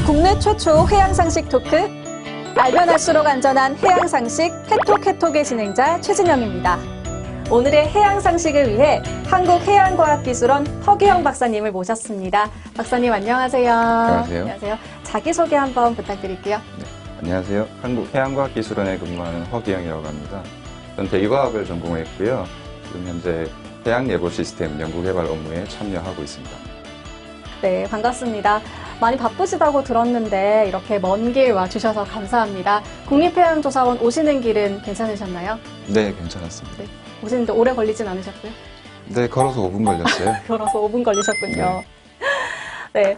국내 최초 해양상식 토크, 알면 알수록 안전한 해양상식 해톡해톡의 진행자 최진영입니다. 오늘의 해양상식을 위해 한국해양과학기술원 허기영 박사님을 모셨습니다. 박사님 안녕하세요. 안녕하세요. 안녕하세요. 자기소개 한번 부탁드릴게요. 네, 안녕하세요. 한국해양과학기술원에 근무하는 허기영이라고 합니다. 저는 대기과학을 전공했고요. 지금 현재 해양예보 시스템 연구개발 업무에 참여하고 있습니다. 네, 반갑습니다. 많이 바쁘시다고 들었는데 이렇게 먼 길 와주셔서 감사합니다. 국립해양조사원 오시는 길은 괜찮으셨나요? 네, 괜찮았습니다. 네, 오시는데 오래 걸리진 않으셨고요? 네, 걸어서 5분 걸렸어요. 걸어서 5분 걸리셨군요. 네.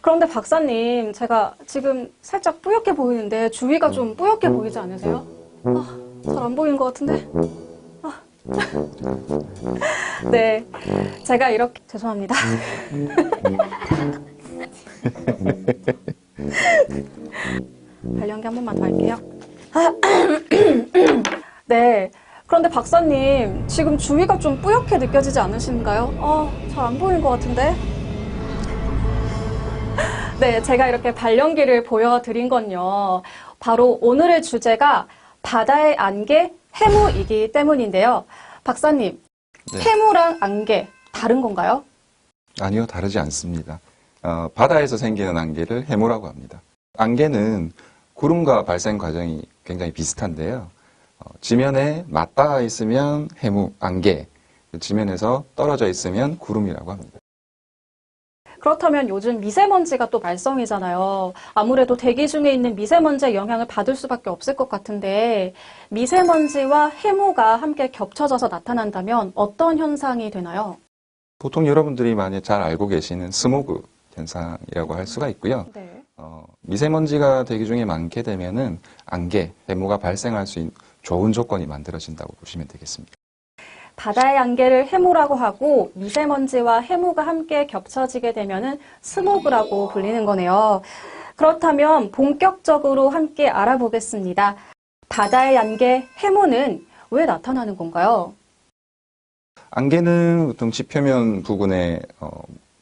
그런데 박사님, 제가 지금 살짝 뿌옇게 보이는데 주위가 좀 뿌옇게 보이지 않으세요? 잘 안 보이는 것 같은데? 네. 제가 이렇게, 죄송합니다. 발연기 한 번만 더 할게요. 네. 그런데 박사님, 지금 주위가 좀 뿌옇게 느껴지지 않으신가요? 잘 안 보이는 것 같은데? 네, 제가 이렇게 발연기를 보여드린 건요. 바로 오늘의 주제가 바다의 안개, 해무이기 때문인데요. 박사님, 네. 해무랑 안개 다른 건가요? 아니요, 다르지 않습니다. 바다에서 생기는 안개를 해무라고 합니다. 안개는 구름과 발생 과정이 굉장히 비슷한데요. 지면에 맞닿아 있으면 해무, 안개, 지면에서 떨어져 있으면 구름이라고 합니다. 그렇다면 요즘 미세먼지가 또 말썽이잖아요. 아무래도 대기 중에 있는 미세먼지의 영향을 받을 수밖에 없을 것 같은데 미세먼지와 해무가 함께 겹쳐져서 나타난다면 어떤 현상이 되나요? 보통 여러분들이 많이 잘 알고 계시는 스모그 현상이라고 할 수가 있고요. 네. 미세먼지가 대기 중에 많게 되면은 안개, 해무가 발생할 수 있는 좋은 조건이 만들어진다고 보시면 되겠습니다. 바다의 안개를 해무라고 하고 미세먼지와 해무가 함께 겹쳐지게 되면은 스모그라고 불리는 거네요. 그렇다면 본격적으로 함께 알아보겠습니다. 바다의 안개, 해무는 왜 나타나는 건가요? 안개는 보통 지표면 부근에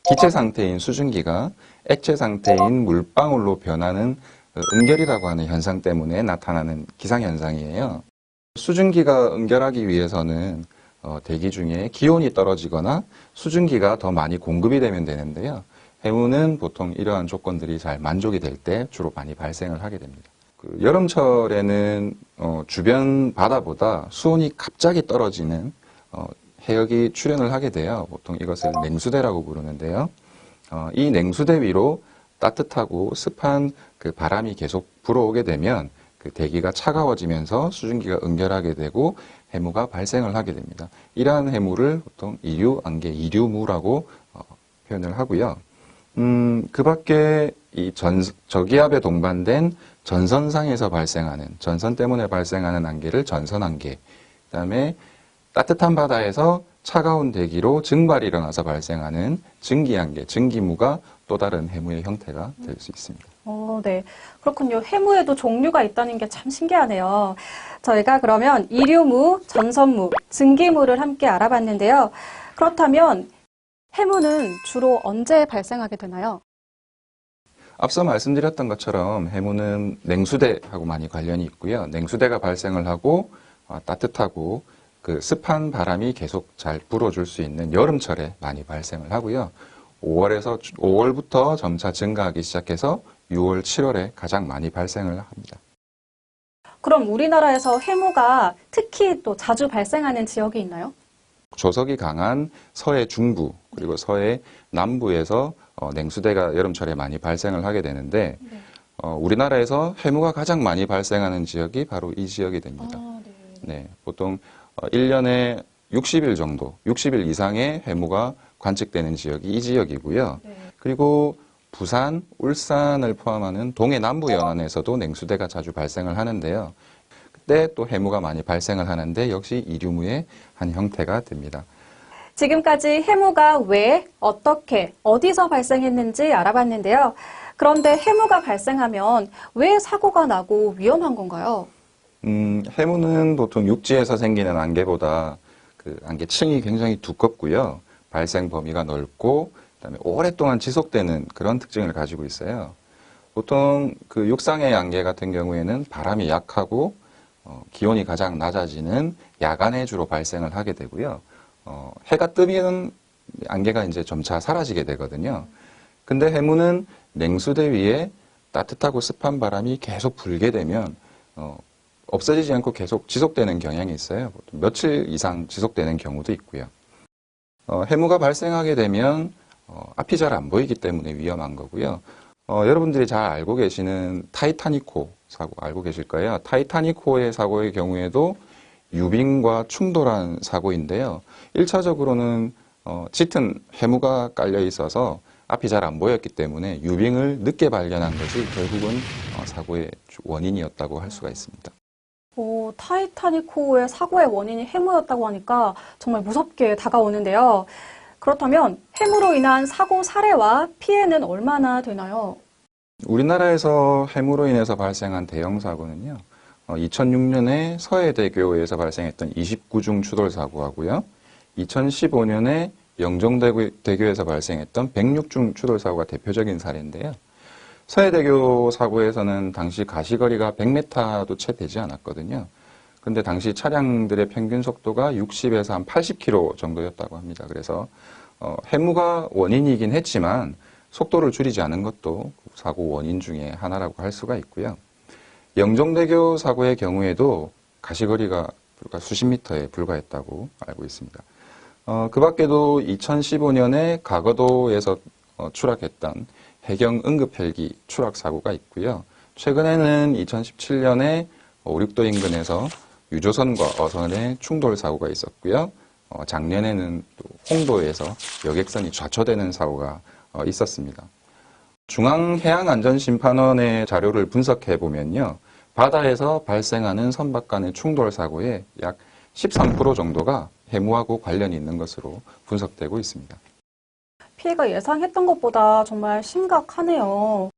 기체 상태인 수증기가 액체 상태인 물방울로 변하는 은결이라고 하는 현상 때문에 나타나는 기상현상이에요. 수증기가 은결하기 위해서는 대기 중에 기온이 떨어지거나 수증기가 더 많이 공급이 되면 되는데요. 해무는 보통 이러한 조건들이 잘 만족이 될 때 주로 많이 발생을 하게 됩니다. 여름철에는 주변 바다보다 수온이 갑자기 떨어지는 해역이 출현을 하게 돼요. 보통 이것을 냉수대라고 부르는데요. 이 냉수대 위로 따뜻하고 습한 그 바람이 계속 불어오게 되면 그 대기가 차가워지면서 수증기가 은결하게 되고 해무가 발생을 하게 됩니다. 이러한 해무를 보통 이류, 안개, 이류무라고 표현을 하고요. 그 밖에 이 저기압에 동반된 전선상에서 발생하는, 전선 때문에 발생하는 안개를 전선안개, 그 다음에 따뜻한 바다에서 차가운 대기로 증발이 일어나서 발생하는 증기안개, 증기무가 또 다른 해무의 형태가 될 수 있습니다. 네. 그렇군요. 해무에도 종류가 있다는 게 참 신기하네요. 저희가 그러면 이류무, 전선무, 증기무를 함께 알아봤는데요. 그렇다면 해무는 주로 언제 발생하게 되나요? 앞서 말씀드렸던 것처럼 해무는 냉수대하고 많이 관련이 있고요. 냉수대가 발생을 하고 따뜻하고 그 습한 바람이 계속 잘 불어줄 수 있는 여름철에 많이 발생을 하고요. 5월부터 점차 증가하기 시작해서 6월, 7월에 가장 많이 발생을 합니다. 그럼 우리나라에서 해무가 특히 또 자주 발생하는 지역이 있나요? 조석이 강한 서해 중부 그리고 서해 남부에서 냉수대가 여름철에 많이 발생을 하게 되는데 우리나라에서 해무가 가장 많이 발생하는 지역이 바로 이 지역이 됩니다. 네, 보통 1년에 60일 정도, 60일 이상의 해무가 관측되는 지역이 이 지역이고요. 그리고 부산, 울산을 포함하는 동해 남부 연안에서도 냉수대가 자주 발생을 하는데요. 그때 또 해무가 많이 발생을 하는데 역시 이류무의 한 형태가 됩니다. 지금까지 해무가 왜, 어떻게, 어디서 발생했는지 알아봤는데요. 그런데 해무가 발생하면 왜 사고가 나고 위험한 건가요? 해무는 보통 육지에서 생기는 안개보다 그 안개층이 굉장히 두껍고요. 발생 범위가 넓고, 그다음에 오랫동안 지속되는 그런 특징을 가지고 있어요. 보통 그 육상의 안개 같은 경우에는 바람이 약하고, 기온이 가장 낮아지는 야간에 주로 발생을 하게 되고요. 해가 뜨면 안개가 이제 점차 사라지게 되거든요. 근데 해무는 냉수대 위에 따뜻하고 습한 바람이 계속 불게 되면, 없어지지 않고 계속 지속되는 경향이 있어요. 보통 며칠 이상 지속되는 경우도 있고요. 해무가 발생하게 되면 앞이 잘 안 보이기 때문에 위험한 거고요. 여러분들이 잘 알고 계시는 타이타닉호 사고 알고 계실 거예요. 타이타닉호의 사고의 경우에도 유빙과 충돌한 사고인데요. 1차적으로는 짙은 해무가 깔려 있어서 앞이 잘 안 보였기 때문에 유빙을 늦게 발견한 것이 결국은 사고의 원인이었다고 할 수가 있습니다. 타이타닉호의 사고의 원인이 해무였다고 하니까 정말 무섭게 다가오는데요. 그렇다면 해무로 인한 사고 사례와 피해는 얼마나 되나요? 우리나라에서 해무로 인해서 발생한 대형 사고는요. 2006년에 서해대교에서 발생했던 29중 추돌 사고하고요. 2015년에 영종대교에서 발생했던 106중 추돌 사고가 대표적인 사례인데요. 서해대교 사고에서는 당시 가시거리가 100m도 채 되지 않았거든요. 근데 당시 차량들의 평균 속도가 60에서 한 80km 정도였다고 합니다. 그래서 해무가 원인이긴 했지만 속도를 줄이지 않은 것도 사고 원인 중에 하나라고 할 수가 있고요. 영종대교 사고의 경우에도 가시거리가 불과 수십 미터에 불과했다고 알고 있습니다. 그 밖에도 2015년에 가거도에서 추락했던 해경 응급 헬기 추락 사고가 있고요. 최근에는 2017년에 오륙도 인근에서 유조선과 어선의 충돌 사고가 있었고요. 작년에는 또 홍도에서 여객선이 좌초되는 사고가 있었습니다. 중앙해양안전심판원의 자료를 분석해 보면요. 바다에서 발생하는 선박 간의 충돌 사고의 약 13% 정도가 해무하고 관련이 있는 것으로 분석되고 있습니다. 피해가 예상했던 것보다 정말 심각하네요.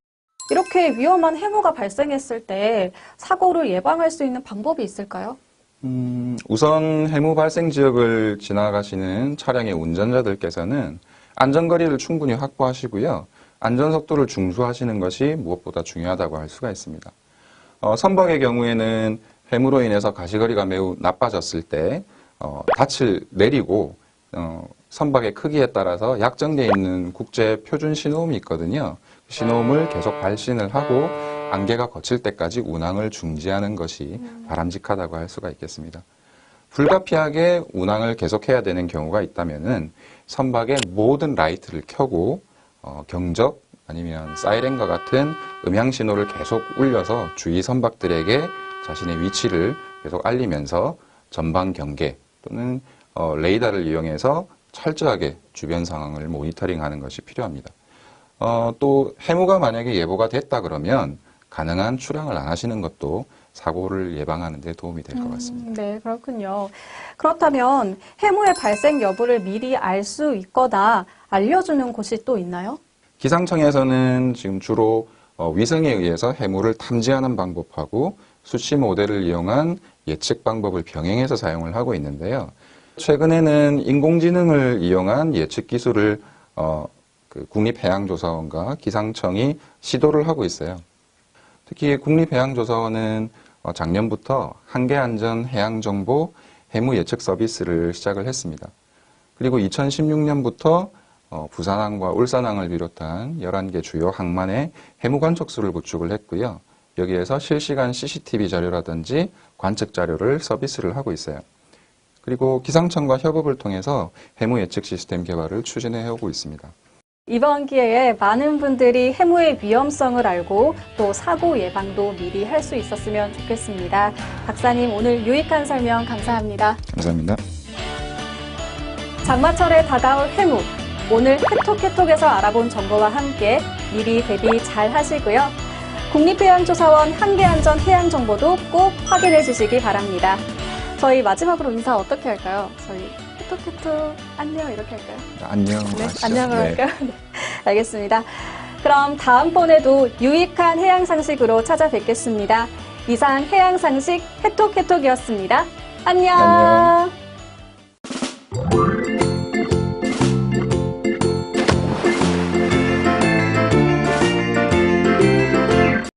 이렇게 위험한 해무가 발생했을 때 사고를 예방할 수 있는 방법이 있을까요? 우선 해무 발생 지역을 지나가시는 차량의 운전자들께서는 안전거리를 충분히 확보하시고요. 안전속도를 중수하시는 것이 무엇보다 중요하다고 할 수가 있습니다. 선박의 경우에는 해무로 인해서 가시거리가 매우 나빠졌을 때 닻을 내리고 선박의 크기에 따라서 약정되어 있는 국제 표준 신호음이 있거든요. 신호음을 계속 발신을 하고 안개가 거칠 때까지 운항을 중지하는 것이 바람직하다고 할 수가 있겠습니다. 불가피하게 운항을 계속해야 되는 경우가 있다면은 선박의 모든 라이트를 켜고 경적 아니면 사이렌과 같은 음향 신호를 계속 울려서 주위 선박들에게 자신의 위치를 계속 알리면서 전방 경계 또는 레이더를 이용해서 철저하게 주변 상황을 모니터링하는 것이 필요합니다. 또 해무가 만약에 예보가 됐다 그러면 가능한 출항을 안 하시는 것도 사고를 예방하는 데 도움이 될 것 같습니다. 네, 그렇군요. 그렇다면 해무의 발생 여부를 미리 알 수 있거나 알려주는 곳이 또 있나요? 기상청에서는 지금 주로 위성에 의해서 해무를 탐지하는 방법하고 수치 모델을 이용한 예측 방법을 병행해서 사용을 하고 있는데요. 최근에는 인공지능을 이용한 예측 기술을 그 국립해양조사원과 기상청이 시도를 하고 있어요. 특히 국립해양조사원은 작년부터 한계안전해양정보 해무 예측 서비스를 시작을 했습니다. 그리고 2016년부터 부산항과 울산항을 비롯한 11개 주요 항만에 해무 관측소를 구축을 했고요. 여기에서 실시간 CCTV 자료라든지 관측 자료를 서비스를 하고 있어요. 그리고 기상청과 협업을 통해서 해무 예측 시스템 개발을 추진해 오고 있습니다. 이번 기회에 많은 분들이 해무의 위험성을 알고 또 사고 예방도 미리 할 수 있었으면 좋겠습니다. 박사님, 오늘 유익한 설명 감사합니다. 감사합니다. 장마철에 다가올 해무. 오늘 해톡해톡에서 알아본 정보와 함께 미리 대비 잘 하시고요. 국립해양조사원 한계안전해양정보도 꼭 확인해 주시기 바랍니다. 저희 마지막으로 인사 어떻게 할까요? 저희 해톡해톡 안녕 이렇게 할까요? 안녕. 네, 하시죠. 안녕을 네. 할까요? 네, 알겠습니다. 그럼 다음번에도 유익한 해양 상식으로 찾아뵙겠습니다. 이상 해양상식 해톡해톡이었습니다. 안녕. 안녕.